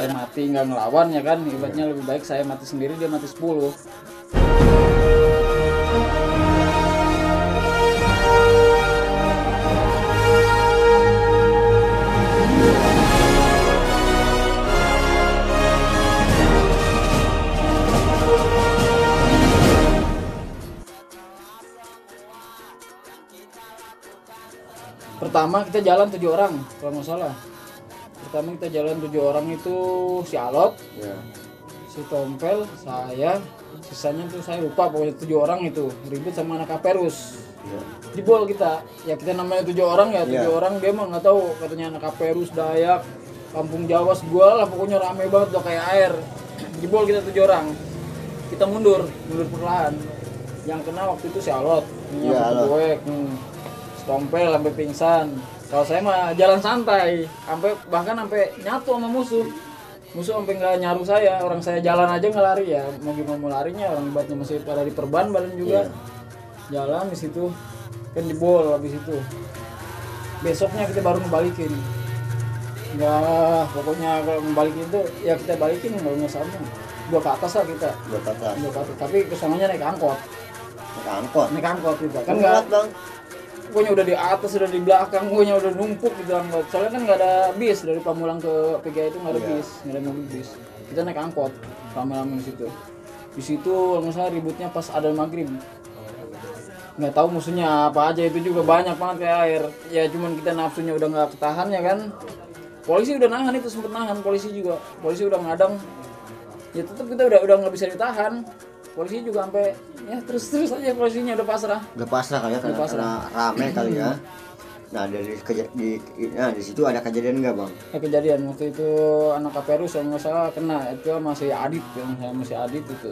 saya mati nggak ngelawan ya kan, ibaratnya lebih baik saya mati sendiri dia mati 10. Pertama kita jalan 7 orang kalau nggak salah. Pertama kita jalan 7 orang itu si Alot, si Tompel, saya, sisanya tuh saya lupa, pokoknya 7 orang itu ribut sama anak Kaperus. Jebol kita, ya kita namanya 7 orang ya, 7 orang dia mah nggak tahu katanya anak Kaperus, Dayak, Kampung Jawa segala lah, pokoknya rame banget udah kayak air. Jebol kita 7 orang, kita mundur perlahan. Yang kena waktu itu si Alot, Alot. Tompel sampai pingsan. Kalau saya mah jalan santai, bahkan sampai nyatu sama musuh sampai nggak nyaru saya, orang saya jalan aja nggak lari ya, mau gimana mau larinya, orang ibatnya masih pada di perban badan juga. Jalan di situ kan jebol, habis itu besoknya kita baru ngebalikin. Nggak, pokoknya kalau ngebalikin itu ya kita balikin nggak sama, 2 ke atas lah kita. 2 ke atas. Tapi kesananya naik angkot kita kan nggak, pokoknya udah di atas, udah di belakang, pokoknya udah numpuk gitu angkot. Soalnya kan nggak ada bis dari Pamulang ke PGA itu, nggak ada bis, nggak ada mobil bis. Kita naik angkot lama-lama di situ. Di situ misalnya ributnya pas ada maghrib. Nggak tahu musuhnya apa aja, itu juga banyak banget kayak air. Ya cuman kita nafsunya udah nggak ketahan ya kan. Polisi udah nahan, itu sempet nahan polisi juga. Polisi udah ngadang. Ya tetap kita udah nggak bisa ditahan. Polisi juga sampai ya terus aja, polisinya udah pasrah kali ya, karena rame kali ya. Nah di situ ada kejadian nggak bang? Kejadian waktu itu anak Kaperus yang nggak salah kena, itu masih Adit, yang saya masih Adit itu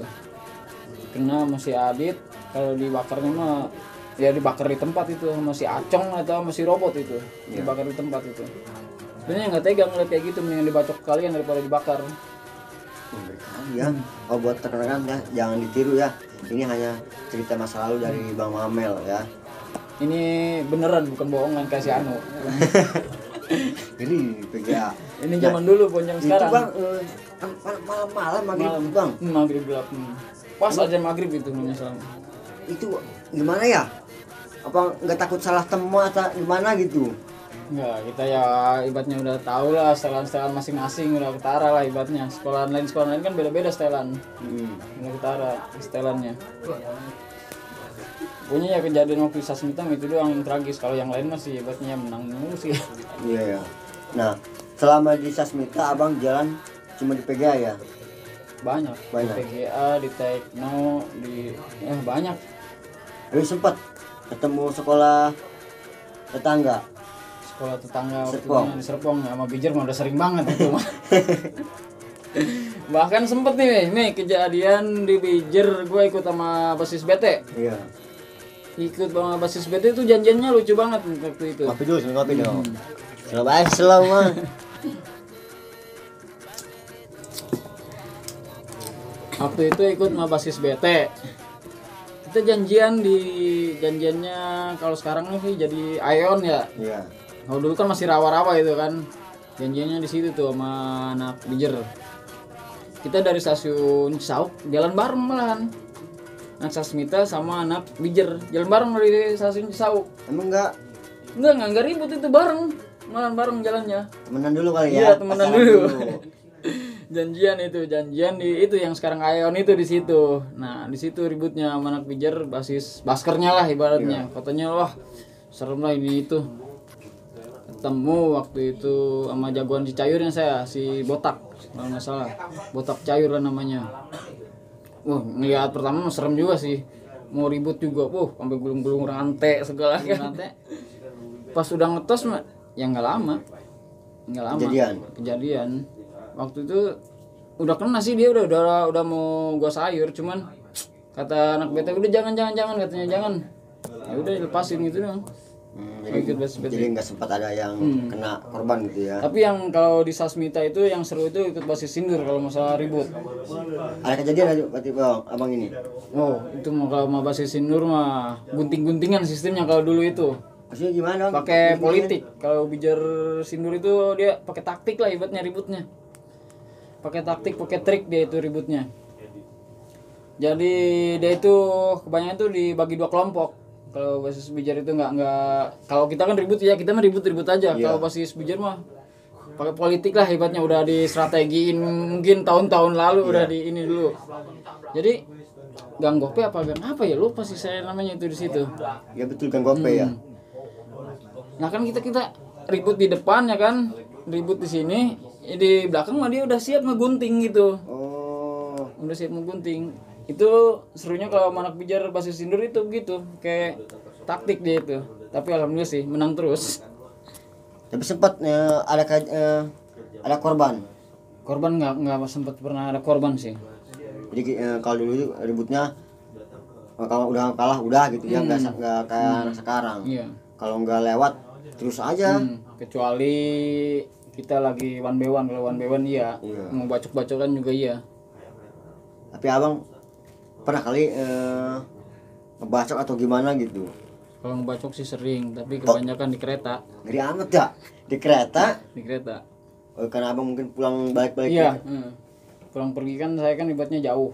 kena, masih Adit. Kalau dibakarnya mah ya dibakar di tempat itu, masih Acong atau masih Robot itu dibakar di tempat itu. Sebenarnya nggak tega ngeliat kayak gitu, mendingan dibacok kalian daripada dibakar. Ya, buat rekan-rekan ya, jangan ditiru ya. Ini hanya cerita masa lalu dari Bang Mamel ya. Ini beneran, bukan bohongan kayak si Anu. Ini PGA. Ini zaman dulu, bukan zaman sekarang. Bang, malam maghrib bang. Maghrib gelap. Pas aja maghrib itu menyesal. Itu gimana ya? Apa nggak takut salah temu atau gimana gitu? Enggak, kita ya ibaratnya udah tahu lah setelan masing-masing, udah ketara lah ibaratnya. Sekolah lain kan beda-beda setelan. Udah ketara setelannya. Pokoknya ya kejadian waktu Sasmita itu doang yang tragis, kalau yang lain masih ibaratnya menang mulu sih. Iya ya. Nah, selama di Sasmita abang jalan cuma di PGA ya? Banyak. Di PGA, di Tekno, banyak. Tapi sempat ketemu sekolah tetangga waktu di Serpong sama Bijer mah udah sering banget itu mah. Bahkan sempet nih kejadian di Bijer, gue ikut sama basis BT. Iya. Ikut sama basis BT itu janjiannya lucu banget waktu itu. Kopi dulu. Selama. Waktu itu ikut sama basis BT. Kita janjiannya kalau sekarang sih jadi Ion ya. Iya. Kalau dulu kan masih rawa-rawa itu kan. Janjiannya di situ tuh sama anak Bijer. Kita dari stasiun Cisauk jalan bareng malahan. Anak Sasmita sama anak Bijer jalan bareng dari stasiun Cisauk. Emang enggak ribut itu, bareng. Malahan bareng jalannya. Temenan dulu kali ya. Iya, temenan dulu. janjian di itu yang sekarang Ion itu di situ. Nah, di situ ributnya sama anak Bijer, baskernya lah ibaratnya. Katanya wah, serem lah ini itu. Ketemu waktu itu sama jagoan si Cayur yang si Botak, kalau nggak salah. Botak Cayur lah namanya. Wah, ngeliat pertama serem juga sih. Mau ribut juga, sampai gulung-gulung rantai segala kan. Pas udah ngetos mah, ya nggak lama. Kejadian. Waktu itu udah kena sih dia, udah mau gua sayur, cuman kata anak BT udah jangan katanya jangan. Ya udah dilepasin gitu dong. Jadi nggak sempat ada yang kena korban gitu ya. Tapi yang kalau di Sasmita itu yang seru itu ikut basis sindur kalau masalah ribut. Ada kejadian aja berarti abang ini. Oh, itu kalau mau basis sindur mah gunting-guntingan sistemnya kalau dulu itu. Maksudnya gimana? Pakai politik. Kalau Bijer sindur itu dia pakai taktik lah ibaratnya ributnya. pakai taktik, pakai trik dia itu ributnya. Jadi dia itu kebanyakan tuh dibagi 2 kelompok. Kalau basis bijar itu nggak kalau kita kan ribut ya, kita mah ribut aja. Kalau basis bijar mah pakai politik lah, hebatnya udah distrategiin mungkin tahun-tahun lalu udah di ini dulu. Jadi Gang Gope apa ya, lupa sih saya namanya itu di situ. Ya betul, Gang Gope ya. Nah kan kita ribut di depan ya kan, ribut di sini, di belakang mah dia udah siap ngegunting gitu. Oh. Udah siap ngegunting. Itu serunya kalau anak bijar basis sindur itu begitu, kayak taktik dia itu. Tapi alhamdulillah sih menang terus. Tapi sempat ada korban. Korban nggak sempat pernah ada korban sih. Jadi kalau dulu itu ributnya kalau udah kalah udah gitu ya, nggak kayak sekarang. Iya. Kalau nggak lewat terus aja. Kecuali kita lagi one by one, kalau one by one iya. Mau bacok-bacokan juga iya. Tapi abang pernah kali ngebacok atau gimana gitu? Kalau ngebacok sih sering, tapi kebanyakan di kereta. Ngeri amat ya? Di kereta? Di kereta. Oh, karena abang mungkin pulang balik-balik. Iya. Pulang pergi kan saya kan ibaratnya jauh.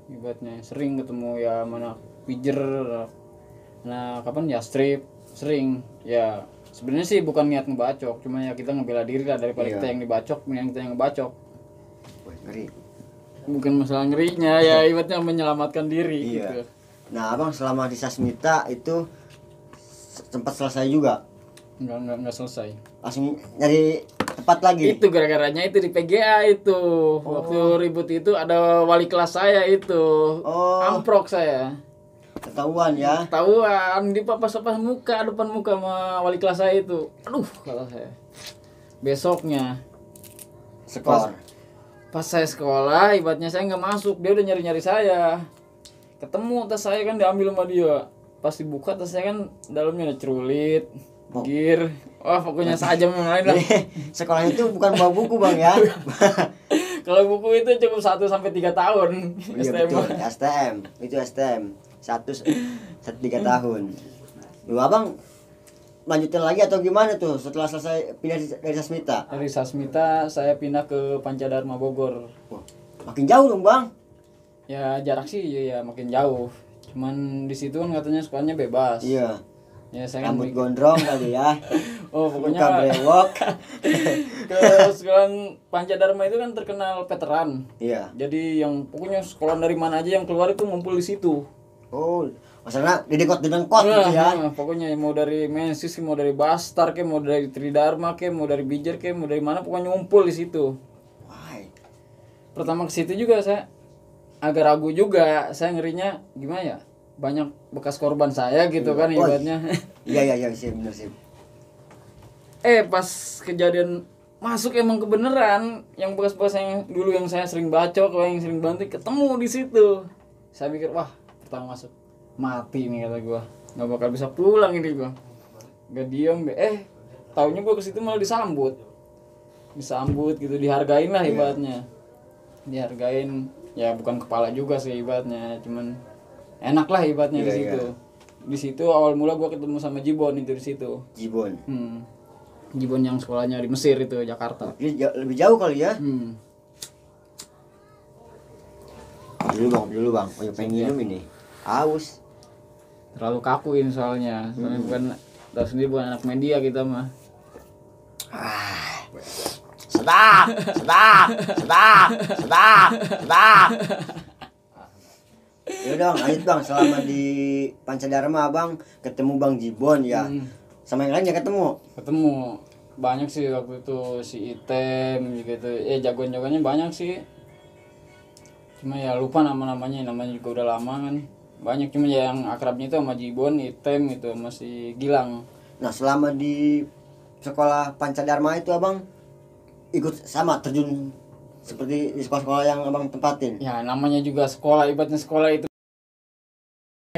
Ibaratnya sering ketemu ya mana pijer. Nah kapan ya strip sering. Ya sebenarnya sih bukan niat ngebacok, cuma ya kita ngebela diri lah daripada kita yang dibacok, mending kita yang ngebacok. Wah, ngeri. Bukan masalah ngerinya ya, ibaratnya menyelamatkan diri gitu. Nah abang selama di Sasmita itu sempat selesai juga? Enggak selesai. Langsung nyari tempat lagi? Itu gara-garanya itu di PGA itu. Waktu ribut itu ada wali kelas saya itu. Amprok saya. Ketahuan ya? Ketahuan, di papas-papas muka, depan muka sama wali kelas saya itu. Aduh, kata saya. Besoknya skor. Pas saya sekolah, ibaratnya saya nggak masuk, dia udah nyari-nyari saya. Ketemu tas saya kan diambil sama dia. Pas dibuka tas saya kan dalamnya ada celurit, gear. Wah, pokoknya sajam yang lain lah. Sekolah itu bukan bawa buku bang ya? Kalau buku itu cukup 1 sampai 3 tahun. Iya betul, STM. Itu STM. 1-3 tahun. Lu abang lanjutin lagi atau gimana tuh setelah selesai pindah dari Sasmita? Dari Sasmita saya pindah ke Pancadharma Bogor. Wah, makin jauh dong bang? Ya jarak sih ya makin jauh. Cuman di situ kan katanya sekolahnya bebas. Iya. Ya saya rambut gondrong kali ya. Oh pokoknya bukan brewok. Ke sekolah Pancadharma itu kan terkenal veteran. Iya. Jadi yang pokoknya sekolah dari mana aja yang keluar itu ngumpul di situ. Oh, maksudnya didengkot gitu ya. Pokoknya mau dari Mensis, mau dari Bastar, mau dari Tridharma, mau dari Bijar, mau dari mana pokoknya ngumpul di situ. Why? Pertama ke situ juga saya agak ragu juga, saya ngerinya gimana ya? Banyak bekas korban saya gitu kan ibaratnya. Iya sih benar sih. Pas kejadian masuk emang kebenaran yang bekas-bekas yang dulu yang saya sering bacok, yang sering bantu ketemu di situ. Saya pikir wah, pertama masuk mati nih kata gua. Enggak bakal bisa pulang ini gua. Enggak diam taunya gua ke situ malah disambut. Disambut gitu, dihargain lah ibaratnya. Dihargain ya bukan kepala juga sih ibaratnya, cuman enak lah ibaratnya di situ. Di situ awal mula gua ketemu sama Jibon itu di situ. Jibon. Jibon yang sekolahnya di Mesir itu Jakarta. Lebih jauh kali ya? Dulu bang. Oh, pengen minum ini. Aus. Terlalu kaku ini soalnya bukan tahu sendiri bukan anak media kita mah. Sedap. Ya dong, lanjut bang. Selama di Pancadharma abang ketemu Bang Jibon ya. Sama yang lain ya ketemu Banyak sih waktu itu, si Item gitu. Jagoan-jagoannya banyak sih. Cuma ya lupa namanya juga udah lama kan. Banyak, cuma yang akrabnya itu sama Jibon, Item itu masih Gilang. Nah, selama di sekolah Pancadharma itu abang ikut sama terjun seperti di sekolah-sekolah yang abang tempatin? Ya namanya juga sekolah, ibaratnya sekolah itu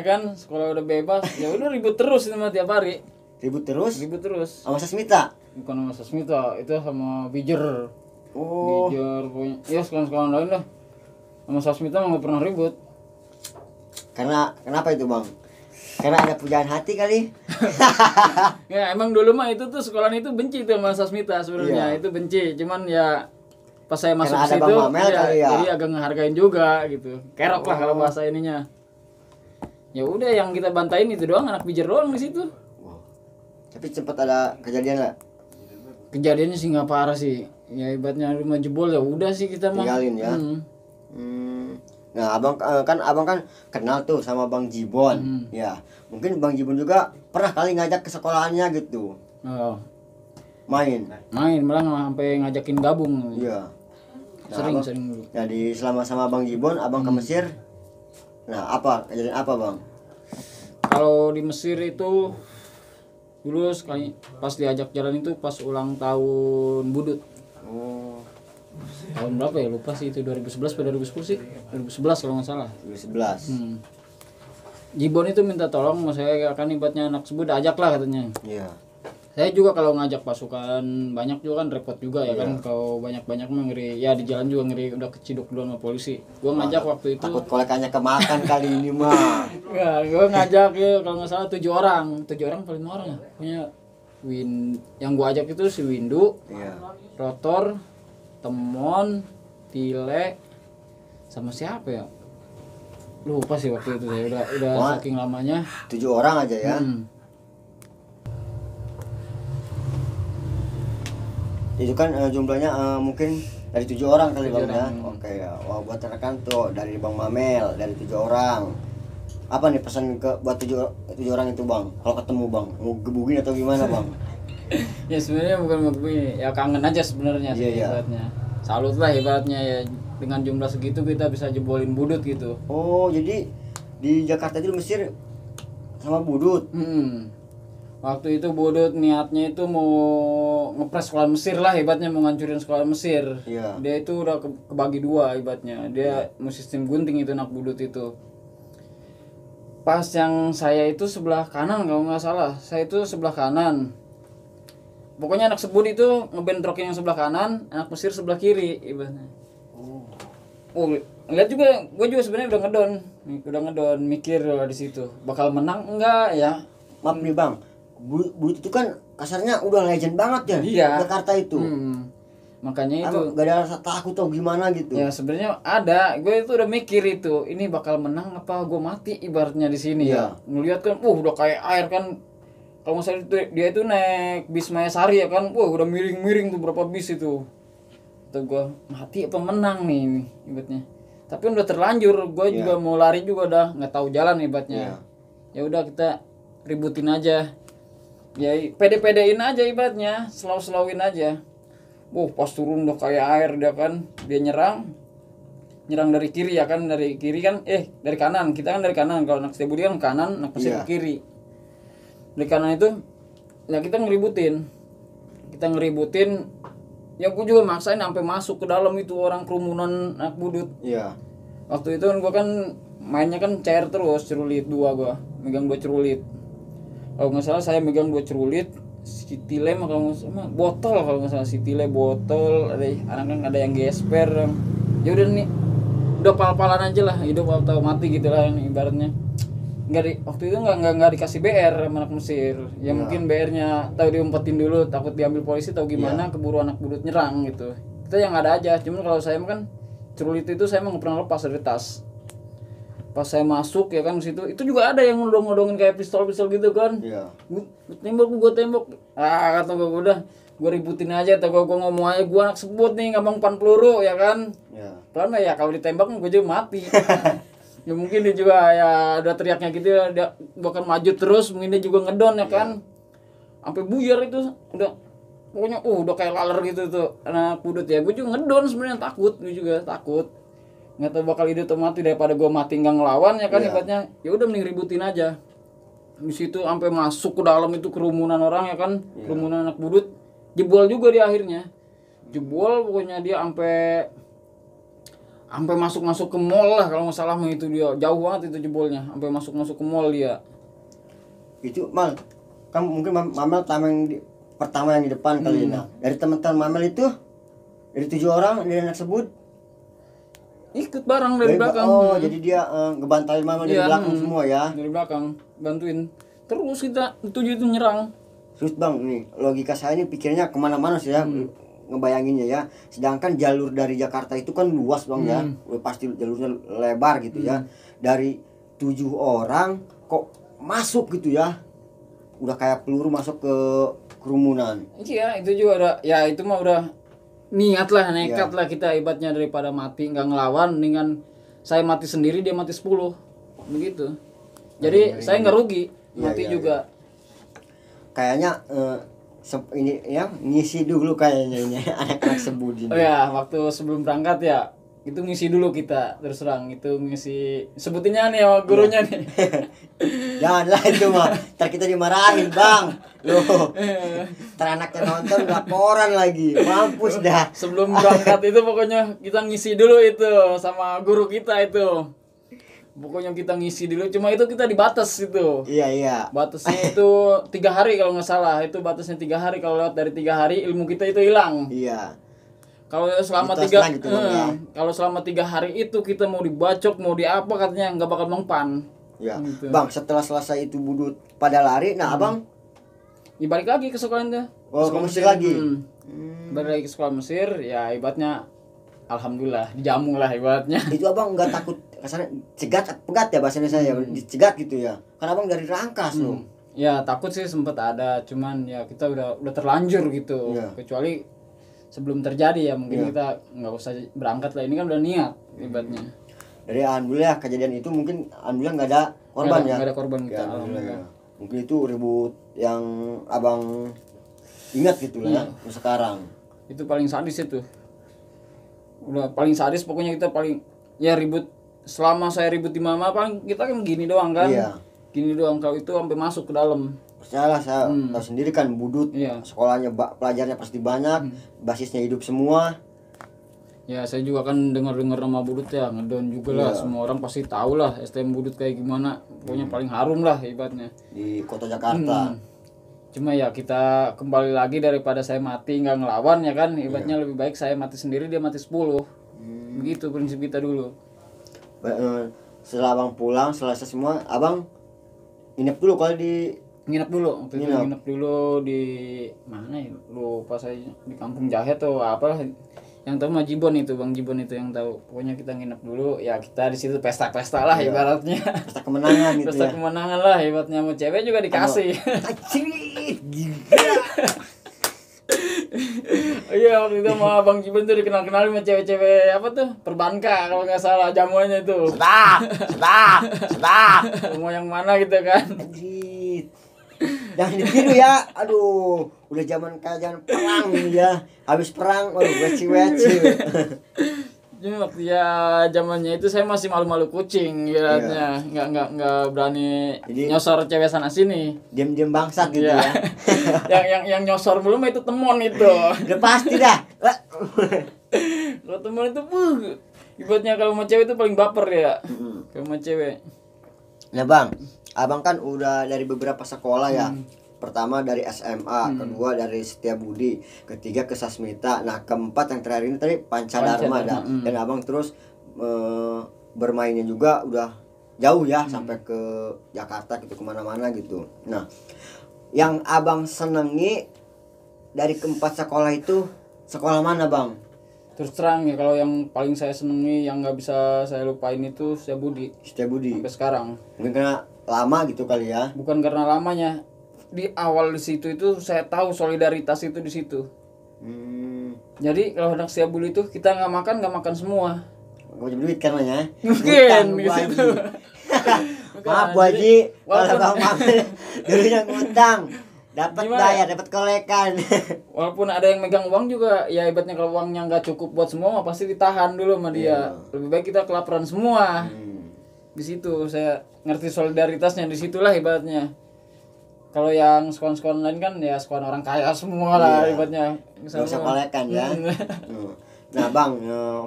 kan sekolah udah bebas, ya udah ribut terus sama tiap hari. Ribut terus? Sama Sasmita? Bukan sama Sasmita, itu sama Bijar. Oh. Bijar punya, ya sekolah-sekolah lain lah. Sama Sasmita mah nggak pernah ribut. Karena kenapa itu bang? Karena ada pujaan hati kali. Ya emang dulu mah itu tuh sekolah itu benci tuh sama Sasmita sebenarnya. Itu benci, cuman ya pas saya masuk Karena ada situ Bang Mamel kali ya. jadi agak ngehargain juga gitu, kerok lah kalau bahasa ininya. Ya udah yang kita bantain itu doang, anak pijar doang di situ. Tapi sempat ada kejadian nggak? Kejadiannya sih nggak parah sih, ya ibaratnya rumah jebol ya udah sih kita mah Tinggalin ya. Nah abang kan kenal tuh sama Bang Jibon, ya mungkin Bang Jibon juga pernah kali ngajak ke sekolahannya gitu, Oh, main. malah sampai ngajakin gabung. Iya. Nah, Sering dulu. Nah di selama sama Bang Jibon abang ke Mesir, nah apa kejadian apa Bang? Kalau di Mesir itu dulu sekali pas diajak jalan itu pas ulang tahun Budut. Oh, Tahun berapa ya lupa sih, itu 2011 atau 2010 sih, 2011 kalau nggak salah. 2011. Jibon itu minta tolong sama saya, kan ibaratnya anak sebut ajak lah katanya. Iya. Saya juga kalau ngajak pasukan banyak juga kan repot juga ya kan, kalau banyak mah ngeri ya, di jalan juga ngeri udah keciduk duluan sama polisi. Gua ngajak waktu itu Takut kolekannya kemakan kali ini mah. ya, gua ngajak ya kalau nggak salah 7 orang apa 5 orang ya, punya yang gua ajak itu si Windu, Iya. Rotor, Temon, Tile, sama siapa ya, lupa sih waktu itu saya udah Wah. saking lamanya. 7 orang aja ya. Itu kan jumlahnya mungkin dari 7 orang kali Bang ya. Oke ya. Wah, buat rekan tuh dari Bang Mamel dari 7 orang. Apa nih pesan ke buat 7 orang itu Bang? Kalau ketemu Bang, mau gebugin atau gimana Bang? Ya sebenarnya bukan mau begini, ya kangen aja sebenarnya sih ibaratnya. Salut lah ibaratnya ya, dengan jumlah segitu kita bisa jebolin Budut gitu. Oh, jadi di Jakarta itu Mesir sama Budut. Waktu itu Budut niatnya itu mau ngepres sekolah Mesir lah ibaratnya, mau ngancurin sekolah Mesir. Iya. Dia itu udah kebagi dua ibaratnya. Dia mau sistem gunting itu anak Budut itu. Pas yang saya itu sebelah kanan kalau nggak salah, saya itu sebelah kanan. Pokoknya anak sebut itu ngebentrokin yang sebelah kanan, anak Mesir sebelah kiri ibaratnya. Oh, lihat juga, gue juga sebenarnya udah ngedon, mikir di situ bakal menang enggak ya. Maaf nih Bang, Budut itu kan kasarnya udah legend banget ya. Iya. Jakarta itu. Makanya itu Gak ada rasa takut atau gimana gitu. ya sebenarnya ada, gue itu udah mikir itu, ini bakal menang apa gue mati ibaratnya di sini ya. Ngelihat kan, udah kayak air kan. Kalau misalnya dia itu naik bis Mayasari ya kan, udah miring-miring tuh berapa bis itu. Tuh gue mati apa menang nih ibaratnya. Tapi udah terlanjur, gue juga mau lari juga udah nggak tahu jalan ibaratnya. Ya udah kita ributin aja. Ya pede-pedein aja ibaratnya, slow-slowin aja. Pas turun udah kayak air dia kan, dia nyerang dari kiri ya kan, dari kanan, kita kan dari kanan, kalau anak Setibudi kan kanan, anak Mesir ke kiri. Dari kanan itu ya kita ngeributin, ya gue juga maksain sampai masuk ke dalam itu orang kerumunan anak Budut. Iya. Waktu itu kan gue kan mainnya kan cair terus, cerulit 2 gue megang 2 cerulit. Kalau nggak salah saya megang 2 cerulit, si Tile mah kalau nggak salah botol, kalau nggak salah si Tile botol, ada yang gesper. Ya udah nih, udah pal-palan aja lah, hidup atau mati gitu lah ibaratnya. Waktu itu nggak dikasih BR sama anak Mesir. Ya mungkin BR-nya tahu diumpetin dulu, takut diambil polisi tahu gimana, keburu anak Budut nyerang gitu. Kita yang ada aja. Cuman kalau saya kan cerulit itu saya mah nggak pernah lepas dari tas. Pas saya masuk ya kan di situ, itu juga ada yang ngodong-ngodongin kayak pistol gitu kan. Iya. Gue tembak. Kata gue udah, gue ributin aja, atau gue ngomong aja, gue anak sebut nih ngomong 4 peluru ya kan. Iya. Karena ya kalau ditembak gue juga mati. Ya mungkin dia juga ya udah teriaknya gitu ya, dia bahkan maju terus, mungkin dia juga ngedon ya kan. Sampai buyar itu udah, pokoknya udah kayak laler gitu tuh anak Budut ya. Gue juga ngedon sebenarnya, gue juga takut nggak tahu bakal hidup atau mati, daripada gue mati nggak ngelawan ya kan. Ibaratnya ya udah mending ributin aja di situ sampai masuk ke dalam itu kerumunan orang ya kan. Kerumunan anak Budut jebol juga dia akhirnya, jebol pokoknya dia sampai masuk ke mall lah kalau nggak salah mah. Itu dia jauh banget itu jebolnya, sampai masuk ke mall dia. Itu Mal, kan mungkin Mamel pertama yang di depan kali ini. Dari teman-teman Mamel itu dari 7 orang dari anak sebut ikut bareng dari belakang. Oh, jadi dia ngebantai Mamel dari belakang semua ya. Dari belakang bantuin. Terus kita itu nyerang. Terus Bang, nih logika saya ini pikirnya kemana-mana sih ya. ngebayanginnya ya. Sedangkan jalur dari Jakarta itu kan luas bang ya, pasti jalurnya lebar gitu ya. Dari 7 orang kok masuk gitu ya, udah kayak peluru masuk ke kerumunan. Iya itu juga ada, ya itu mah udah niat lah, nekat lah kita ibaratnya, daripada mati nggak ngelawan, mendingan saya mati sendiri dia mati 10 begitu. Jadi saya nggak rugi mati juga. Kayaknya ini ya ngisi dulu kayaknya ini anak-anak Sebudi. Oh ya, waktu sebelum berangkat ya itu ngisi dulu kita, terus terang itu ngisi, sebutinnya nih sama gurunya nih. Janganlah itu mah, ntar kita dimarahin bang. Loh, ntar anaknya nonton laporan lagi, mampus dah. Sebelum berangkat itu pokoknya kita ngisi dulu itu sama guru kita itu. Pokoknya kita ngisi dulu, cuma itu kita dibatas itu. Iya. Batasnya itu 3 hari kalau nggak salah, itu batasnya 3 hari. Kalau lewat dari 3 hari ilmu kita itu hilang. Iya. Kalau selama Mitos 3 gitu, ya. kalau selama 3 hari itu kita mau dibacok mau di apa katanya nggak bakal mempan. Iya. Gitu. Bang, setelah selesai itu budut pada lari, nah abang Ya, balik lagi ke sekolah itu. ke Mesir lagi. Balik lagi ke sekolah Mesir, ya ibaratnya alhamdulillah dijamu lah ibaratnya. Itu abang nggak takut kasarnya pegat ya bahasanya saya, dicegat gitu ya. Karena abang dari Rangkas loh. Ya takut sih sempet ada, cuman ya kita udah terlanjur gitu. Iya. Kecuali sebelum terjadi ya mungkin kita nggak usah berangkat lah, ini kan udah niat ibaratnya. Dari alhamdulillah kejadian itu mungkin alhamdulillah nggak ada korban ya. Nggak ada korban kita. Ya, alhamdulillah. Mungkin itu ribut yang abang ingat gitu lah ya sekarang. Itu paling sadis itu. Udah paling sadis pokoknya, kita paling ya ribut. Selama saya ribut di mama paling kita kan gini doang kan. Iya. Gini doang, kalau itu sampai masuk ke dalam. Percayalah saya tahu sendiri kan budut, sekolahnya pelajarnya pasti banyak, basisnya hidup semua. Ya saya juga kan dengar nama budut ya, ngedon juga lah, semua orang pasti tahu lah STM budut kayak gimana. Pokoknya paling harum lah ibaratnya Di kota Jakarta. Cuma ya kita kembali lagi, daripada saya mati nggak ngelawan ya kan, ibaratnya lebih baik saya mati sendiri dia mati 10. Begitu prinsip kita dulu. Setelah abang pulang selesai semua, abang nginep dulu kalau di Nginep dulu, waktu itu nginep dulu di mana ya, lupa saya, di Kampung Jahe tuh apa, yang tahu mah Jibon itu, Bang Jibon itu yang tahu. Pokoknya kita nginep dulu, ya kita di situ pesta-pesta lah ibaratnya. Pesta kemenangan gitu. Pesta kemenangan lah ibaratnya, mau cewek juga dikasih. Iya, waktu itu sama Bang Jibon tuh dikenal-kenal sama cewek-cewek apa tuh, perbanka kalau nggak salah jamuannya itu. Sedap. Mau yang mana gitu kan. Jangan ditiru ya, aduh, udah zaman perang ini ya, habis perang, waduh, weci. Jadi waktu ya zamannya itu saya masih malu-malu kucing, ibaratnya nggak berani nyosor cewek sana sini. Diam-diam bangsat gitu ya. yang nyosor belum itu temon itu. Udah pasti dah. Kalau temon itu, ibaratnya kalau sama cewek itu paling baper ya, kalau sama cewek. Nah bang, abang kan udah dari beberapa sekolah ya. Pertama dari SMA, kedua dari Setiabudi, ketiga ke Sasmita, nah keempat yang terakhir ini tadi Pancadharma. Dan abang terus bermainnya juga udah jauh ya, sampai ke Jakarta gitu, kemana-mana gitu. Nah yang abang senengi dari keempat sekolah itu sekolah mana bang? Terus terang ya, kalau yang paling saya senengi yang nggak bisa saya lupain itu Setiabudi sampai sekarang. Mungkin karena lama gitu kali ya. Bukan karena lamanya, di awal di situ itu saya tahu solidaritas itu di situ. Jadi kalau anak Setiabudi itu kita nggak makan semua. Gak punya duit kan ya? Mungkin gitu. Maaf Bu Haji, kalau Bang Mamel dulunya ngutang, dapat bayar, dapat kolekan. Walaupun ada yang megang uang juga, ya ibaratnya kalau uangnya nggak cukup buat semua, pasti ditahan dulu sama dia. Lebih baik kita kelaparan semua. Di situ saya ngerti solidaritasnya, di situlah ibaratnya. Kalau yang sekolah-sekolah lain kan ya sekolah orang kaya semua lah ibaratnya. Nggak usah kolekan ya. Nah bang,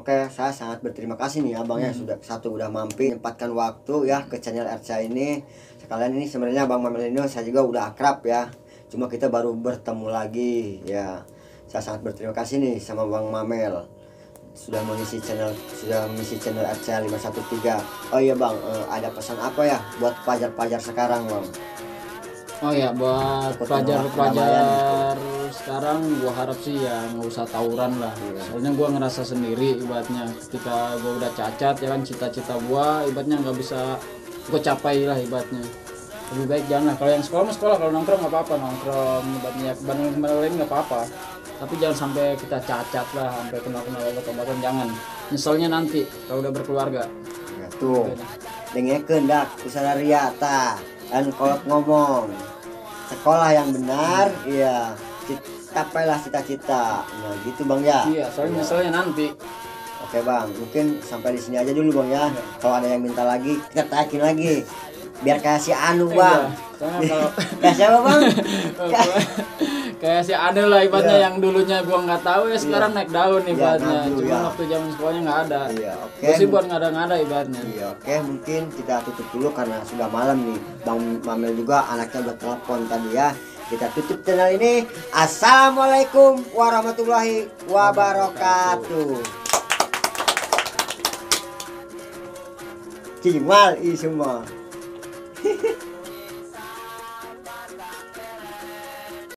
oke, saya sangat berterima kasih nih abangnya udah mampir menyempatkan waktu ya ke channel RCA ini. Sekalian ini sebenarnya Bang Mamel ini saya juga udah akrab ya, cuma kita baru bertemu lagi ya. Saya sangat berterima kasih nih sama Bang Mamel sudah mengisi channel RCA 513. Oh iya bang, ada pesan apa ya buat pelajar-pelajar sekarang bang? Oh ya, buat pelajar sekarang gua harap sih ya nggak usah tawuran lah. Soalnya gua ngerasa sendiri ibaratnya ketika gua udah cacat ya kan, cita-cita gua ibaratnya nggak bisa gua capai lah ibaratnya. Lebih baik jangan lah. Kalau yang sekolah mah sekolah, kalau nongkrong nggak apa-apa, nongkrong ibaratnya bandel lain nggak apa-apa. Tapi jangan sampai kita cacat lah, sampai kena obat-obatan, jangan. Nyeselnya nanti kalau udah berkeluarga. Ya, tuh dengar kehendak usaha riata dan kolot ngomong sekolah yang benar, iya capailah cita-cita. Nah gitu bang ya. Iya, soalnya nyeselnya nanti. Oke bang, mungkin sampai di sini aja dulu bang ya. Kalau ada yang minta lagi kita taikin lagi biar kayak si Anu bang. Soalnya kalau kayak siapa bang? kayak si Anu lah ibaratnya, yang dulunya gua nggak tahu ya sekarang naik daun ibaratnya. ngadu, Cuma waktu zaman sekolahnya nggak ada. Iya, oke. Gua sih buat ngada-ngada ibaratnya. Iya, oke, mungkin kita tutup dulu karena sudah malam nih. Bang Mamel juga anaknya udah telepon tadi ya. Kita tutup channel ini. Assalamualaikum warahmatullahi wabarakatuh. Cimal semua.